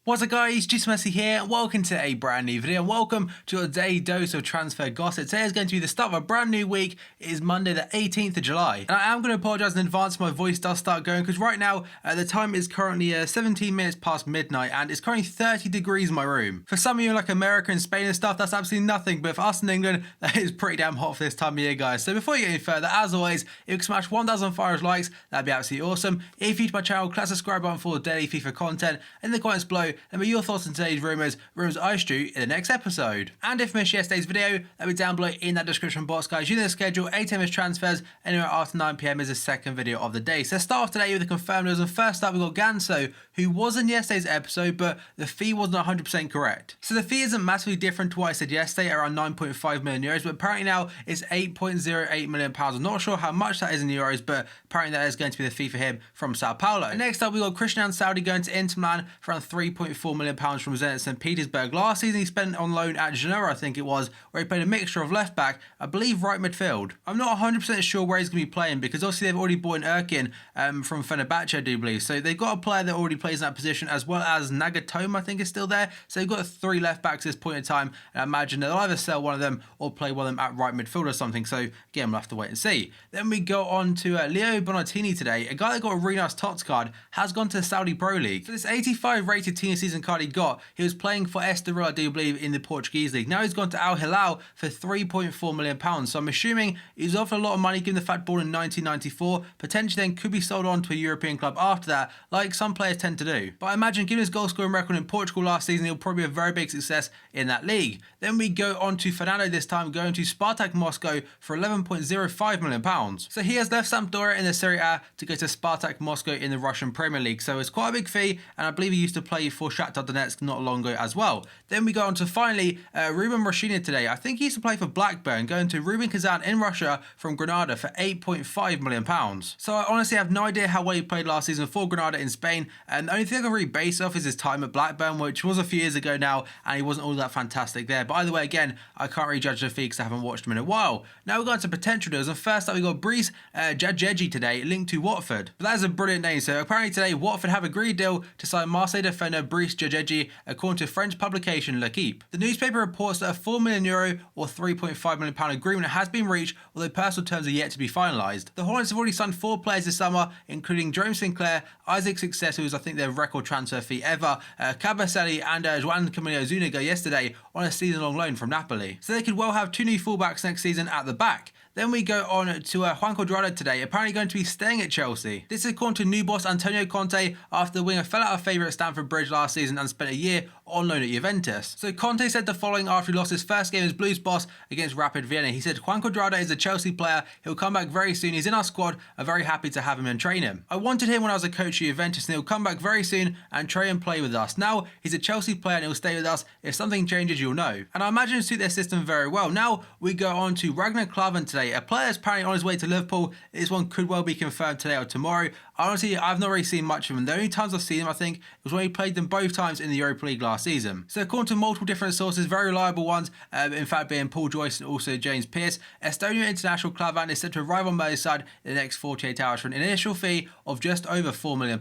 What's up guys, Juice Messi here, and welcome to a brand new video, and welcome to your daily dose of transfer gossip. Today is going to be the start of a brand new week. It is Monday the 18th of July, and I am going to apologise in advance if my voice does start going, because right now, the time is currently 17 minutes past midnight, and it's currently 30 degrees in my room. For some of you like America and Spain and stuff, that's absolutely nothing, but for us in England, that is pretty damn hot for this time of year, guys. So before you get any further, as always, if you can smash 1,500 likes, that'd be absolutely awesome. If you're new to my channel, click that subscribe button for daily FIFA content. In the comments below, let me know your thoughts on today's rumours I stew in the next episode. And if you missed yesterday's video, that'll be down below in that description box, guys. You know the schedule, 8 AM is transfers, anywhere after 9 PM is the second video of the day. So let's start off today with the confirmed news, and first up we've got Ganso, who was in yesterday's episode, but the fee wasn't 100% correct. So the fee isn't massively different to what I said yesterday, around 9.5 million euros, but apparently now it's 8.08 million pounds. I'm not sure how much that is in euros, but apparently that is going to be the fee for him from Sao Paulo. And next up we got Christian Saudi going to Inter Milan for around 3.4 million pounds from Zenit St. Petersburg. Last season he spent on loan at Genoa, I think it was, where he played a mixture of left back, I believe right midfield. I'm not 100% sure where he's going to be playing, because obviously they've already bought in Erkin from Fenerbahce, I do believe. So they've got a player that already plays in that position, as well as Nagatomo, I think, is still there. So they've got 3 left backs at this point in time, and I imagine they'll either sell one of them or play one of them at right midfield or something. So again, we'll have to wait and see. Then we go on to Leo Bonatini today. A guy that got a really nice TOTS card has gone to the Saudi Pro League. For this 85 rated team season card he got, he was playing for Estoril, I do believe, in the Portuguese league. Now he's gone to Al Hilal for 3.4 million pounds. So I'm assuming he's offered a lot of money given the fact born in 1994. Potentially then could be sold on to a European club after that, like some players tend to do. But I imagine given his goal scoring record in Portugal last season, he'll probably be a very big success in that league. Then we go on to Fernando this time, going to Spartak Moscow for 11.05 million pounds. So he has left Sampdoria in the Serie A to go to Spartak Moscow in the Russian Premier League. So it's quite a big fee, and I believe he used to play for Shakhtar Donetsk not long ago as well. Then we go on to finally Ruben Rashina today. I think he used to play for Blackburn, going to Rubin Kazan in Russia from Granada for 8.5 million pounds. So I honestly have no idea how well he played last season for Granada in Spain, and the only thing I can really base off is his time at Blackburn, which was a few years ago now, and he wasn't all that fantastic there. But either way, again, I can't really judge the fee because I haven't watched him in a while. Now we're going to potential deals, and first up we got Brice Jajeji today, linked to Watford. But that is a brilliant name. So apparently today Watford have agreed a deal to sign Marseille defender Brice Jajeji, according to French publication L'Equipe. The newspaper reports that a €4 million or £3.5 million agreement has been reached, although personal terms are yet to be finalised. The Hornets have already signed 4 players this summer, including Jerome Sinclair, Isaac Success, who was I think their record transfer fee ever, Kabasele and Juan Camilo Zuniga yesterday on a season-long loan from Napoli. So they could well have 2 new fullbacks next season at the back. Then we go on to Juan Cuadrado today, apparently going to be staying at Chelsea. This is according to new boss Antonio Conte, after the winger fell out of favour at Stamford Bridge last season and spent a year on loan at Juventus. So Conte said the following after he lost his first game as Blues boss against Rapid Vienna. He said, "Juan Cuadrado is a Chelsea player. He'll come back very soon. He's in our squad. I'm very happy to have him and train him. I wanted him when I was a coach at Juventus, and he'll come back very soon and train and play with us. Now he's a Chelsea player and he'll stay with us. If something changes, you'll know." And I imagine it'll suit their system very well. Now we go on to Ragnar Klavan today, a player that's apparently on his way to Liverpool. This one could well be confirmed today or tomorrow. Honestly, I've not really seen much of him. The only times I've seen him, I think, was when he played them both times in the Europa League last season. So according to multiple different sources, very reliable ones, in fact being Paul Joyce and also James Pearce, Estonian international Klavan is set to arrive on Merseyside in the next 48 hours for an initial fee of just over £4 million.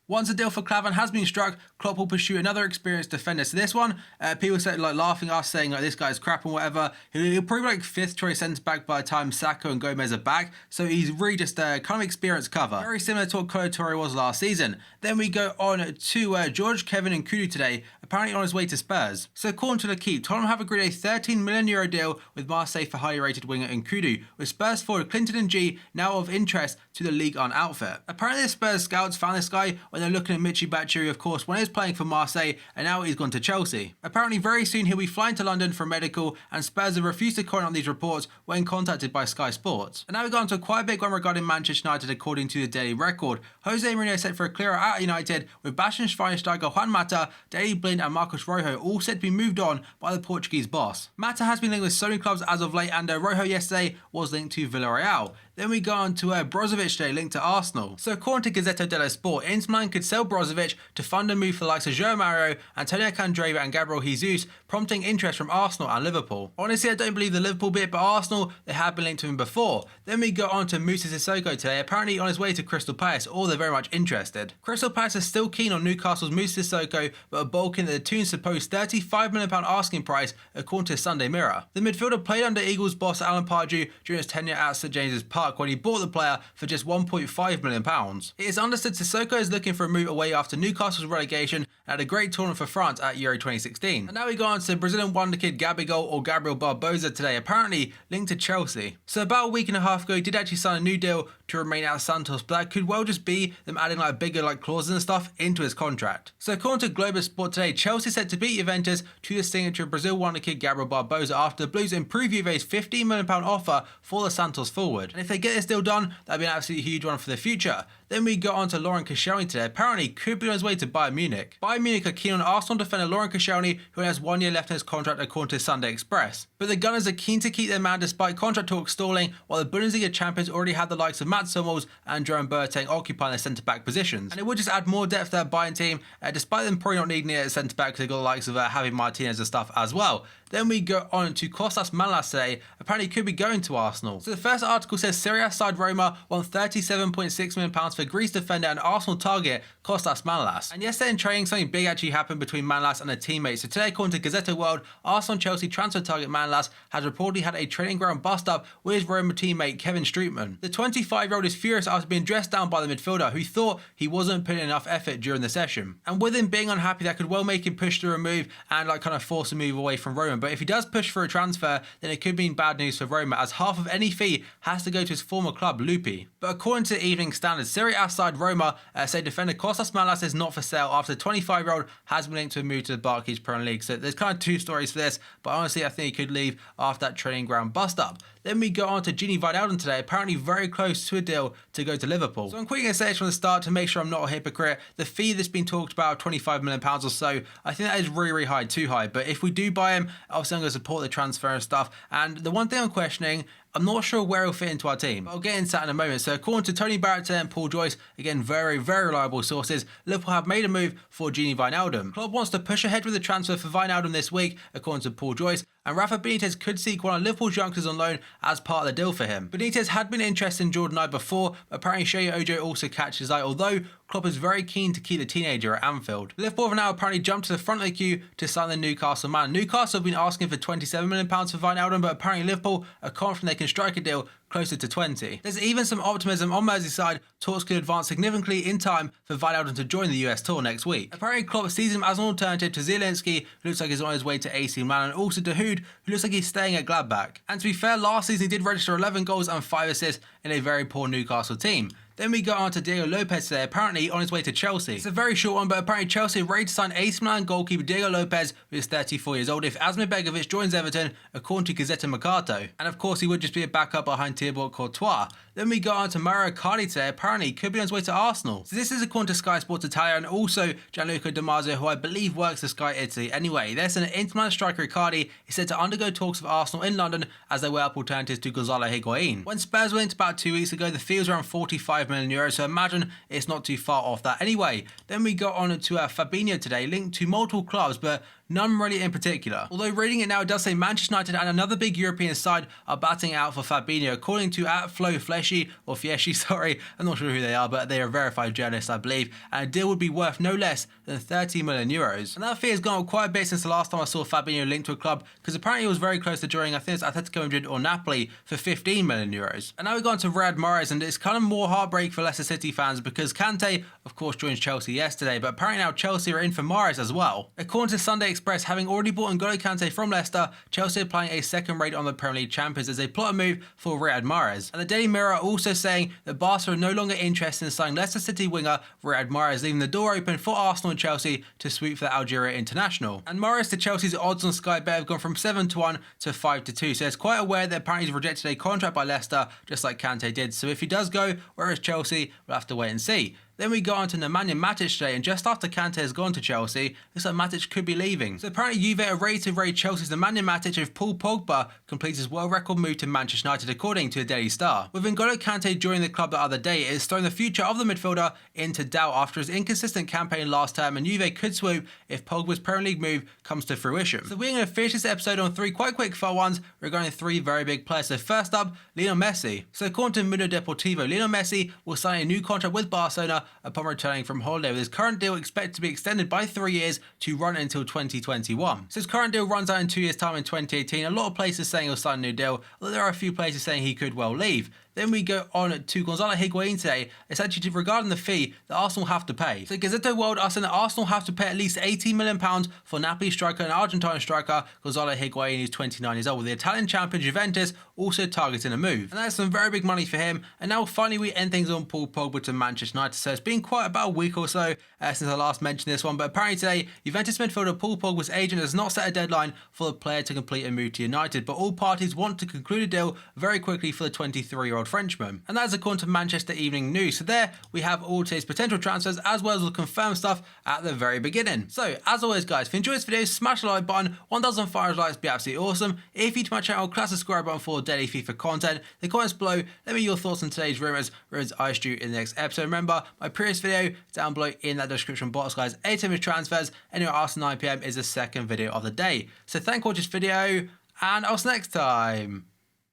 Once a deal for Klavan has been struck, Klopp will pursue another experienced defender. So this one, people said like laughing at us, saying like this guy's crap and whatever. He'll probably like 5th choice centre back by the time Saka and Gomez are back. So he's really just a kind of experienced cover, very similar to what Kolo Touré was last season. Then we go on to George Kevin Nkudu today, apparently on his way to Spurs. So according to L'Equipe, Tottenham have agreed a €13 million deal with Marseille for highly rated winger Nkudu, with Spurs forward Clinton Ng now of interest to the Ligue 1 outfit. Apparently the Spurs scouts found this guy when they're looking at Michy Batshuayi, of course, when he was playing for Marseille, and now he's gone to Chelsea. Apparently very soon he'll be flying to London for a medical, and Spurs have refused to comment on these reports when contacted by Sky Sports. And now we've gone to quite a big one regarding Manchester United, according to the Daily Record. Jose Mourinho set for a clear out at United, with Bastian Schweinsteiger, Juan Mata, Daley Blind and Marcos Rojo all set to be moved on by the Portuguese boss. Mata has been linked with so many clubs as of late, and Rojo yesterday was linked to Villarreal. Then we go on to Brozovic today, linked to Arsenal. So according to Gazzetta dello Sport, Inter Milan could sell Brozovic to fund a move for the likes of João Mario, Antonio Candreva and Gabriel Jesus, prompting interest from Arsenal and Liverpool. Honestly, I don't believe the Liverpool bit, but Arsenal, they have been linked to him before. Then we go on to Moussa Sissoko today, apparently on his way to Crystal Palace, or they're very much interested. Crystal Palace is still keen on Newcastle's Moussa Sissoko, but are balking at the Toon's supposed £35 million asking price, according to Sunday Mirror. The midfielder played under Eagles boss Alan Pardew during his tenure at St James's Park when he bought the player for just £1.5 million. It is understood Sissoko is looking for a move away after Newcastle's relegation and had a great tournament for France at Euro 2016. And now we go on to Brazilian wonder kid Gabigol, or Gabriel Barbosa today, apparently linked to Chelsea. So about a week and a half ago, he did actually sign a new deal to remain at Santos, but that could well just be them adding like bigger clauses and stuff into his contract. So according to Globo Sport today, Chelsea set to beat Juventus to the signature of Brazil wonder kid Gabriel Barbosa after the Blues improved Juve's £15 million offer for the Santos forward. And if they get this deal done, that'd be an absolutely huge one for the future. Then we got on to Laurent Koscielny today, apparently could be on his way to Bayern Munich. Bayern Munich are keen on Arsenal defender Laurent Koscielny, who has 1 year left in his contract according to Sunday Express. But the Gunners are keen to keep their man despite contract talks stalling, while the Bundesliga champions already had the likes of Mats Hummels and Jerome Boateng occupying their centre-back positions. And it would just add more depth to that Bayern team, despite them probably not needing it at centre-back because they've got the likes of Javi Martinez and stuff as well. Then we go on to Kostas Manolas today, apparently could be going to Arsenal. So the first article says Serie A side Roma won £37.6 million for Greece defender and Arsenal target Kostas Manolas. And yesterday in training, something big actually happened between Manolas and a teammate. So today, according to Gazzetta World, Arsenal Chelsea transfer target Manolas has reportedly had a training ground bust-up with his Roma teammate Kevin Strootman. The 25-year-old is furious after being dressed down by the midfielder, who thought he wasn't putting enough effort during the session. And with him being unhappy, that could well make him push through a move and kind of force a move away from Roma. But if he does push for a transfer, then it could mean bad news for Roma, as half of any fee has to go to his former club, Lupi. But according to Evening Standard, Serie A side Roma say defender Kostas Manolas is not for sale after the 25-year-old has been linked to a move to the Barclays Premier League. So there's kind of two stories for this, but honestly I think he could leave after that training ground bust-up. Then we go on to Gini Wijnaldum today, apparently very close to a deal to go to Liverpool. So I'm quickly going to say this from the start to make sure I'm not a hypocrite. The fee that's been talked about, £25 million or so, I think that is really, really high, too high. But if we do buy him, obviously I'm going to support the transfer and stuff. And the one thing I'm questioning, I'm not sure where he'll fit into our team, but I'll get into that in a moment. So according to Tony Barrett and Paul Joyce, again, very, very reliable sources, Liverpool have made a move for Gini Wijnaldum. Klopp wants to push ahead with the transfer for Wijnaldum this week, according to Paul Joyce, and Rafa Benitez could seek one of Liverpool's youngsters on loan as part of the deal for him. Benitez had been interested in Jordan Ibe before, but apparently Sheyi Ojo also catches his eye, although Klopp is very keen to keep the teenager at Anfield. Liverpool have now apparently jumped to the front of the queue to sign the Newcastle man. Newcastle have been asking for £27 million for Wijnaldum, but apparently Liverpool are confident they can strike a deal closer to 20. There's even some optimism on Merseyside. Talks could advance significantly in time for Wijnaldum to join the US tour next week. Apparently Klopp sees him as an alternative to Zielinski, who looks like he's on his way to AC Milan, and also Dahoud, who looks like he's staying at Gladbach. And to be fair, last season he did register 11 goals and 5 assists in a very poor Newcastle team. Then we go on to Diego Lopez today, apparently on his way to Chelsea. It's a very short one, but apparently Chelsea are ready to sign AC Milan goalkeeper Diego Lopez, who is 34 years old, if Asmir Begovic joins Everton, according to Gazzetta Mercato. And of course, he would just be a backup behind Thibaut Courtois. Then we go on to Mauro Icardi today, apparently could be on his way to Arsenal. So this is according to Sky Sports Italia and also Gianluca Di Marzio, who I believe works for Sky Italy. Anyway, there's an Inter Milan striker Icardi is said to undergo talks with Arsenal in London as they weigh up alternatives to Gonzalo Higuain. When Spurs went about 2 weeks ago, the fee was around €45 million, so imagine it's not too far off that. Anyway, then we got on to Fabinho today, linked to multiple clubs, but none really in particular. Although reading it now, it does say Manchester United and another big European side are batting out for Fabinho, according to Fieschi, sorry, I'm not sure who they are, but they are verified journalists, I believe, and a deal would be worth no less than €30 million. And that fee has gone up quite a bit since the last time I saw Fabinho linked to a club, because apparently he was very close to joining, I think it's Atletico Madrid or Napoli, for €15 million. And now we've gone to Riyad Mahrez, and it's kind of more heartbreak for Leicester City fans, because Kante, of course, joined Chelsea yesterday, but apparently now Chelsea are in for Mahrez as well. According to Sunday Express, having already bought N'Golo Kante from Leicester, Chelsea are applying a second rate on the Premier League champions as they plot a move for Riyad Mahrez. And the Daily Mirror are also saying that Barca are no longer interested in signing Leicester City winger Riyad Mahrez, leaving the door open for Arsenal and Chelsea to swoop for the Algeria international. And Mahrez to Chelsea's odds on Sky Bet have gone from 7-1 to 5-2, so it's quite aware that apparently he's rejected a contract by Leicester, just like Kante did. So if he does go, where is Chelsea? We'll have to wait and see. Then we go on to Nemanja Matic today, and just after Kante has gone to Chelsea, looks like Matic could be leaving. So apparently Juve are ready to raid Chelsea's Nemanja Matic if Paul Pogba completes his world record move to Manchester United, according to the Daily Star. With N'Golo Kante joining the club the other day, it is throwing the future of the midfielder into doubt after his inconsistent campaign last term, and Juve could swoop if Pogba's Premier League move comes to fruition. So we're going to finish this episode on 3 quite quick fire ones regarding 3 very big players. So first up, Lionel Messi. So according to Mundo Deportivo, Lionel Messi will sign a new contract with Barcelona upon returning from holiday, with his current deal expected to be extended by 3 years to run until 2021. So his current deal runs out in 2 years' time in 2018. A lot of places saying he'll sign a new deal, although there are a few places saying he could well leave. Then we go on to Gonzalo Higuain today, essentially regarding the fee that Arsenal have to pay. So Gazzetto World are saying that Arsenal have to pay at least £18 million for Napoli striker and Argentine striker Gonzalo Higuain, who's 29 years old, with the Italian champion Juventus also targeting a move. And that's some very big money for him. And now finally we end things on Paul Pogba to Manchester United. So it's been quite about a week or so since I last mentioned this one, but apparently today Juventus midfielder Paul Pogba's agent has not set a deadline for the player to complete a move to United, but all parties want to conclude a deal very quickly for the 23-year-old Frenchman. And that is according to Manchester Evening News. So there we have all today's potential transfers as well as the confirmed stuff at the very beginning. So as always guys, if you enjoyed this video, smash the like button. 1,500 likes would be absolutely awesome. If you're new to my channel, class the subscribe button for daily FIFA content. The comments below, let me know your thoughts on today's rumours I do in the next episode. Remember, my previous video down below in that description box guys, 8 of transfers, anywhere after 9 PM is the second video of the day. So thank you for watching this video, and I'll see you next time.